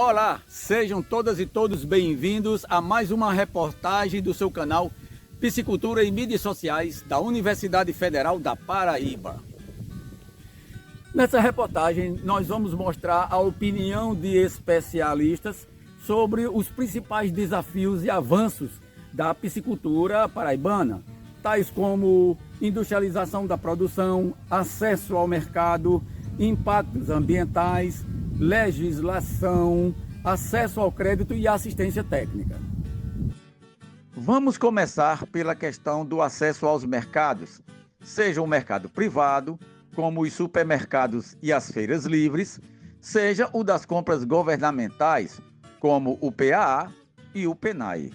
Olá, sejam todas e todos bem-vindos a mais uma reportagem do seu canal Piscicultura e Mídias Sociais da Universidade Federal da Paraíba. Nessa reportagem nós vamos mostrar a opinião de especialistas sobre os principais desafios e avanços da piscicultura paraibana, tais como industrialização da produção, acesso ao mercado, impactos ambientais, legislação, acesso ao crédito e assistência técnica. Vamos começar pela questão do acesso aos mercados, seja o mercado privado, como os supermercados e as feiras livres, seja o das compras governamentais, como o PAA e o PENAI.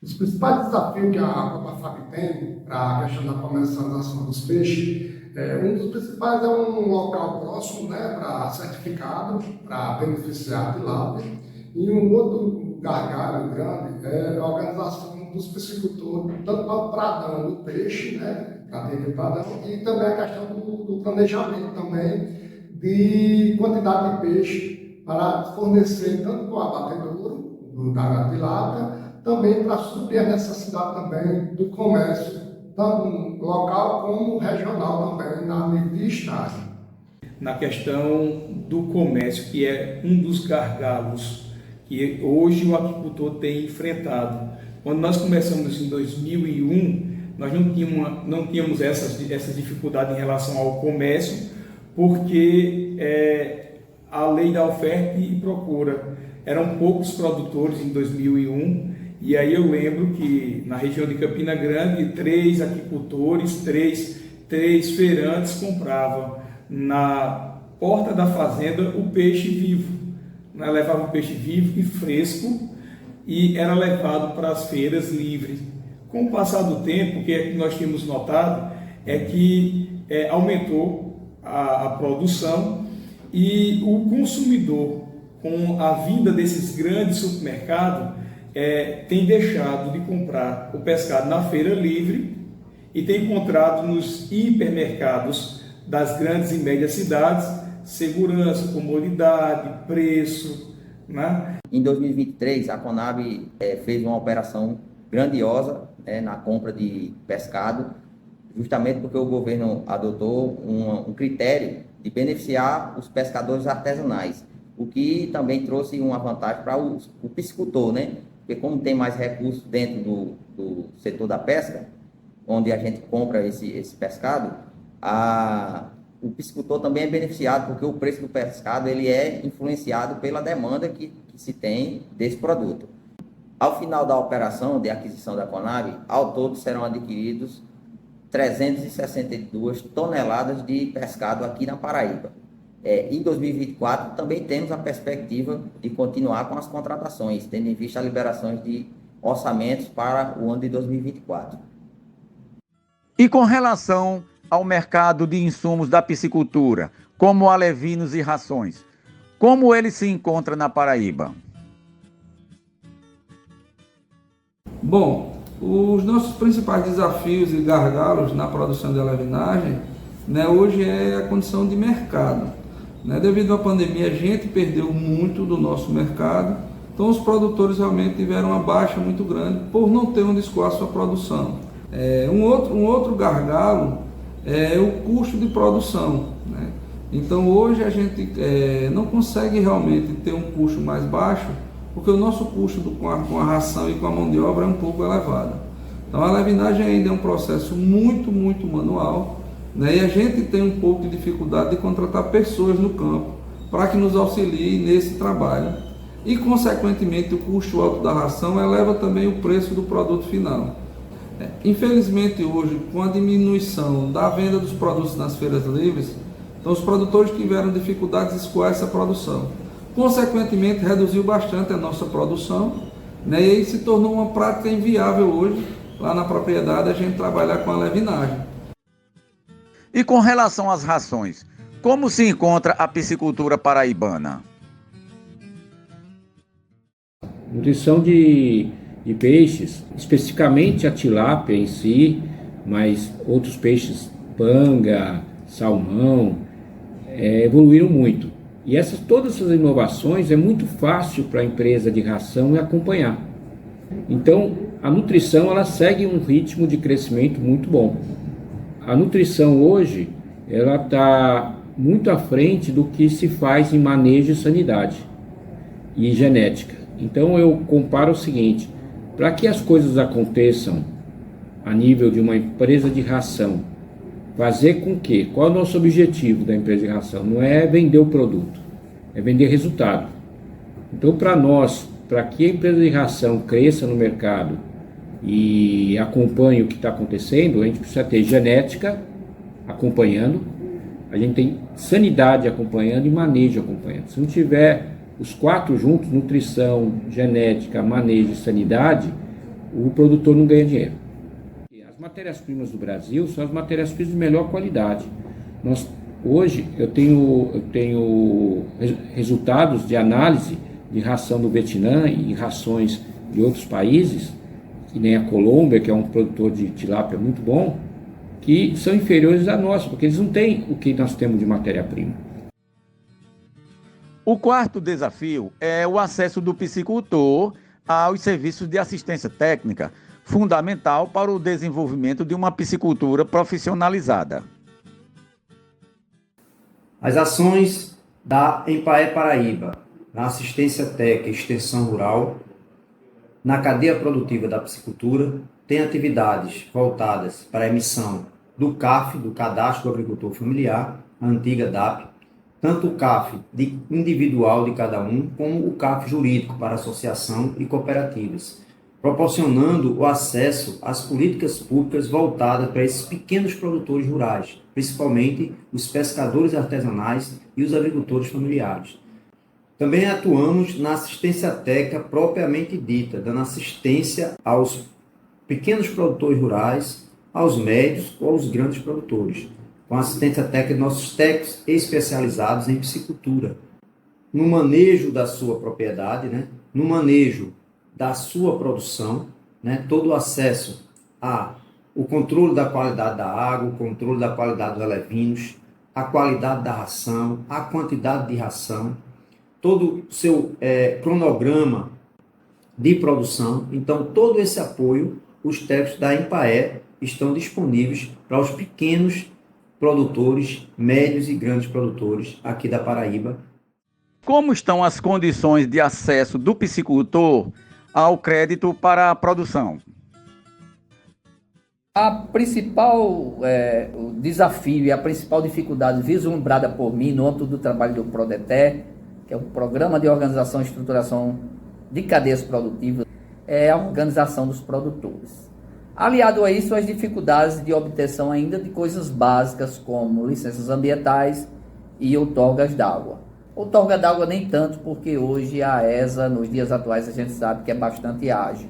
Os principais desafios que a Copafab tem para a questão da comercialização dos peixes, um dos principais é um local próximo, para certificado, para beneficiar de lápis, e um outro gargalo grande é a organização dos piscicultores, tanto para o pradão do peixe, para ter pradão, e também a questão do planejamento também de quantidade de peixe para fornecer tanto para o abatedouro do gargalo de lápis, também para suprir a necessidade também do comércio, tanto local como regional também, na nível de estado. Na questão do comércio, que é um dos gargalos que hoje o aquicultor tem enfrentado. Quando nós começamos em 2001, nós não tínhamos essas dificuldades em relação ao comércio, porque a lei da oferta e procura. Eram poucos produtores em 2001, e aí eu lembro que na região de Campina Grande, 3 aquicultores, três feirantes compravam na porta da fazenda o peixe vivo. Levava o peixe vivo e fresco e era levado para as feiras livres. Com o passar do tempo, o que nós tínhamos notado é que aumentou a produção e o consumidor, com a vinda desses grandes supermercados, tem deixado de comprar o pescado na feira livre e tem encontrado nos hipermercados das grandes e médias cidades segurança, comodidade, preço. Em 2023, a Conab fez uma operação grandiosa na compra de pescado, justamente porque o governo adotou um critério de beneficiar os pescadores artesanais, o que também trouxe uma vantagem para o piscicultor, Porque como tem mais recursos dentro do setor da pesca, onde a gente compra esse pescado, o piscicultor também é beneficiado, porque o preço do pescado ele é influenciado pela demanda que se tem desse produto. Ao final da operação de aquisição da Conab, ao todo serão adquiridos 362 toneladas de pescado aqui na Paraíba. Em 2024, também temos a perspectiva de continuar com as contratações, tendo em vista as liberações de orçamentos para o ano de 2024. E com relação ao mercado de insumos da piscicultura, como alevinos e rações, como ele se encontra na Paraíba? Bom, os nossos principais desafios e gargalos na produção de alevinagem, hoje é a condição de mercado. Devido à pandemia, a gente perdeu muito do nosso mercado, então os produtores realmente tiveram uma baixa muito grande por não ter onde escoar sua produção. Um outro gargalo é o custo de produção. Então hoje a gente não consegue realmente ter um custo mais baixo, porque o nosso custo com a ração e com a mão de obra é um pouco elevado. Então a alevinagem ainda é um processo muito manual, e a gente tem um pouco de dificuldade de contratar pessoas no campo para que nos auxiliem nesse trabalho. E, consequentemente, o custo alto da ração eleva também o preço do produto final. Infelizmente, hoje, com a diminuição da venda dos produtos nas feiras livres, então os produtores tiveram dificuldades de escoar essa produção. Consequentemente, reduziu bastante a nossa produção, e aí se tornou uma prática inviável hoje, lá na propriedade, a gente trabalhar com a alevinagem. E com relação às rações, como se encontra a piscicultura paraibana? Nutrição de peixes, especificamente a tilápia em si, mas outros peixes, panga, salmão, evoluíram muito. E todas essas inovações é muito fácil para a empresa de ração acompanhar. Então, a nutrição ela segue um ritmo de crescimento muito bom. A nutrição hoje ela está muito à frente do que se faz em manejo e sanidade e genética. Então, eu comparo o seguinte: para que as coisas aconteçam a nível de uma empresa de ração, fazer com que, qual é o nosso objetivo da empresa de ração? Não é vender o produto, é vender resultado. Então, para nós, para que a empresa de ração cresça no mercado e acompanhe o que está acontecendo, a gente precisa ter genética acompanhando, a gente tem sanidade acompanhando e manejo acompanhando. Se não tiver os 4 juntos, nutrição, genética, manejo e sanidade, o produtor não ganha dinheiro. As matérias-primas do Brasil são as matérias-primas de melhor qualidade. Hoje eu tenho resultados de análise de ração do Vietnã e rações de outros países, que nem a Colômbia, que é um produtor de tilápia muito bom, que são inferiores à nossa, porque eles não têm o que nós temos de matéria-prima. O quarto desafio é o acesso do piscicultor aos serviços de assistência técnica, fundamental para o desenvolvimento de uma piscicultura profissionalizada. As ações da Empaé Paraíba, na assistência técnica e extensão rural, na cadeia produtiva da piscicultura, tem atividades voltadas para a emissão do CAF, do Cadastro do Agricultor Familiar, a antiga DAP, tanto o CAF individual de cada um, como o CAF jurídico para associação e cooperativas, proporcionando o acesso às políticas públicas voltadas para esses pequenos produtores rurais, principalmente os pescadores artesanais e os agricultores familiares. Também atuamos na assistência técnica propriamente dita, dando assistência aos pequenos produtores rurais, aos médios ou aos grandes produtores, com assistência técnica de nossos técnicos especializados em piscicultura, no manejo da sua propriedade, no manejo da sua produção, todo o acesso o controle da qualidade da água, o controle da qualidade dos alevinos, a qualidade da ração, a quantidade de ração, todo o seu cronograma de produção. Então, todo esse apoio, os técnicos da Empaé estão disponíveis para os pequenos produtores, médios e grandes produtores aqui da Paraíba. Como estão as condições de acesso do piscicultor ao crédito para a produção? A principal desafio e a principal dificuldade vislumbrada por mim no âmbito do trabalho do PRODETER, que é o Programa de Organização e Estruturação de Cadeias Produtivas, é a organização dos produtores. Aliado a isso, as dificuldades de obtenção ainda de coisas básicas como licenças ambientais e outorgas d'água. Outorga d'água nem tanto, porque hoje a ESA, nos dias atuais, a gente sabe que é bastante ágil.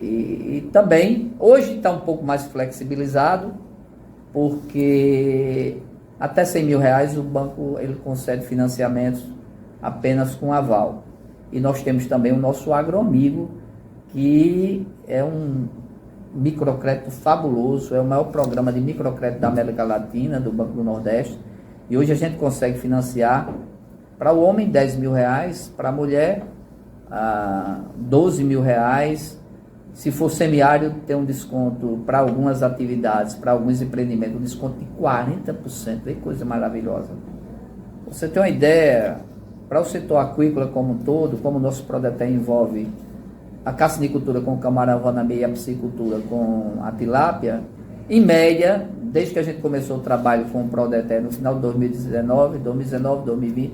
E também, hoje está um pouco mais flexibilizado, porque até R$100 mil o banco ele concede financiamentos apenas com aval. E nós temos também o nosso Agroamigo, que é um microcrédito fabuloso, é o maior programa de microcrédito da América Latina, do Banco do Nordeste, e hoje a gente consegue financiar para o homem R$10 mil, para a mulher R$12 mil, se for semiárido tem um desconto para algumas atividades, para alguns empreendimentos, um desconto de 40%, que coisa maravilhosa. Você tem uma ideia, para o setor aquícola como um todo, como o nosso PRODETER envolve a cassinicultura com o camarão vanamê e a piscicultura com a tilápia, em média, desde que a gente começou o trabalho com o PRODETER no final de 2019, 2020,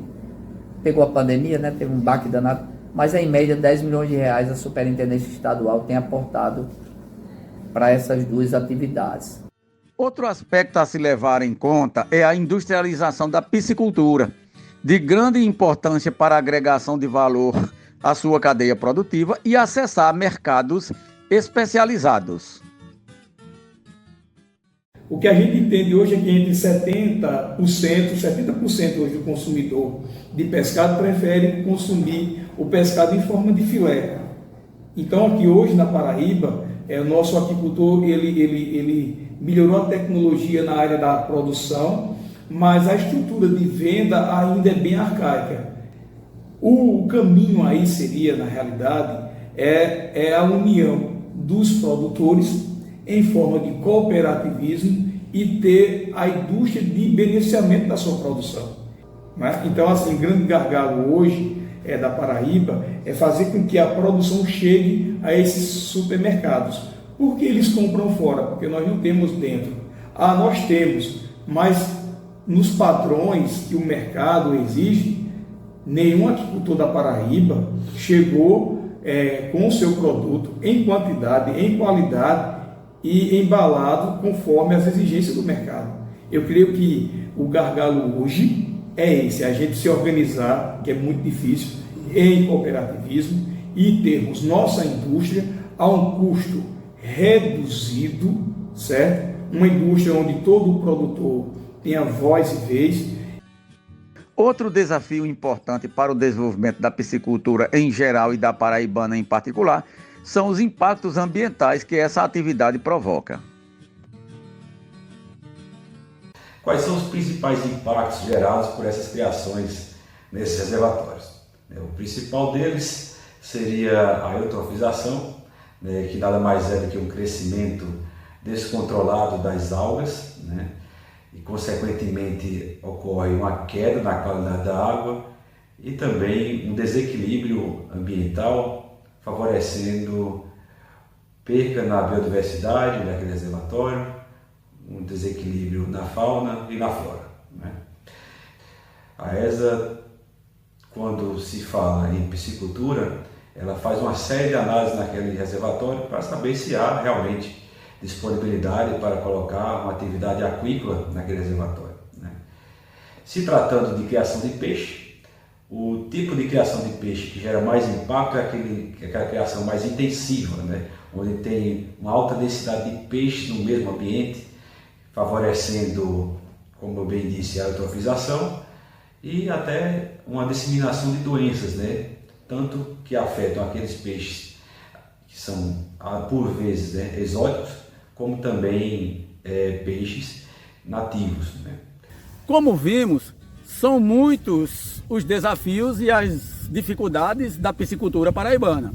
pegou a pandemia, teve um baque danado, mas em média R$10 milhões a Superintendência Estadual tem aportado para essas duas atividades. Outro aspecto a se levar em conta é a industrialização da piscicultura, de grande importância para a agregação de valor à sua cadeia produtiva e acessar mercados especializados. O que a gente entende hoje é que entre 70% hoje do consumidor de pescado prefere consumir o pescado em forma de filé. Então aqui hoje na Paraíba, o nosso aquicultor ele melhorou a tecnologia na área da produção, mas a estrutura de venda ainda é bem arcaica. O caminho aí seria, na realidade, é a união dos produtores em forma de cooperativismo e ter a indústria de beneficiamento da sua produção. Né? Então, assim, o grande gargalo hoje da Paraíba é fazer com que a produção chegue a esses supermercados. Por que eles compram fora? Porque nós não temos dentro. Nós temos, mas nos padrões que o mercado exige, nenhum aquicultor da Paraíba chegou com o seu produto em quantidade, em qualidade e embalado conforme as exigências do mercado. Eu creio que o gargalo hoje é esse, a gente se organizar, que é muito difícil, em cooperativismo e termos nossa indústria a um custo reduzido, certo? Uma indústria onde todo produtor tenha voz e vez. Outro desafio importante para o desenvolvimento da piscicultura em geral e da paraibana em particular são os impactos ambientais que essa atividade provoca. Quais são os principais impactos gerados por essas criações nesses reservatórios? O principal deles seria a eutrofização, que nada mais é do que um crescimento descontrolado das algas, e consequentemente ocorre uma queda na qualidade da água e também um desequilíbrio ambiental, favorecendo perca na biodiversidade daquele reservatório, um desequilíbrio na fauna e na flora. A ESA, quando se fala em piscicultura, ela faz uma série de análises naquele reservatório para saber se há realmente disponibilidade para colocar uma atividade aquícola naquele reservatório. Se tratando de criação de peixe, o tipo de criação de peixe que gera mais impacto é aquela criação mais intensiva, onde tem uma alta densidade de peixe no mesmo ambiente, favorecendo, como eu bem disse, a eutrofização e até uma disseminação de doenças, tanto que afetam aqueles peixes que são, por vezes, exóticos, como também peixes nativos. Como vimos, são muitos os desafios e as dificuldades da piscicultura paraibana,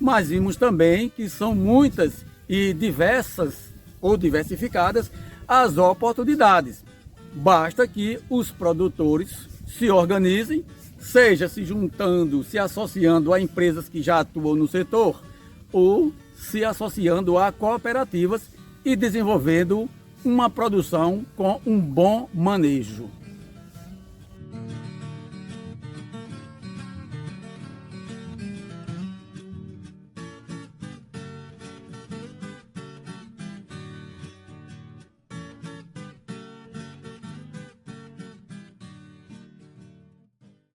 mas vimos também que são muitas e diversas ou diversificadas as oportunidades. Basta que os produtores se organizem, seja se juntando, se associando a empresas que já atuam no setor ou se associando a cooperativas e desenvolvendo uma produção com um bom manejo.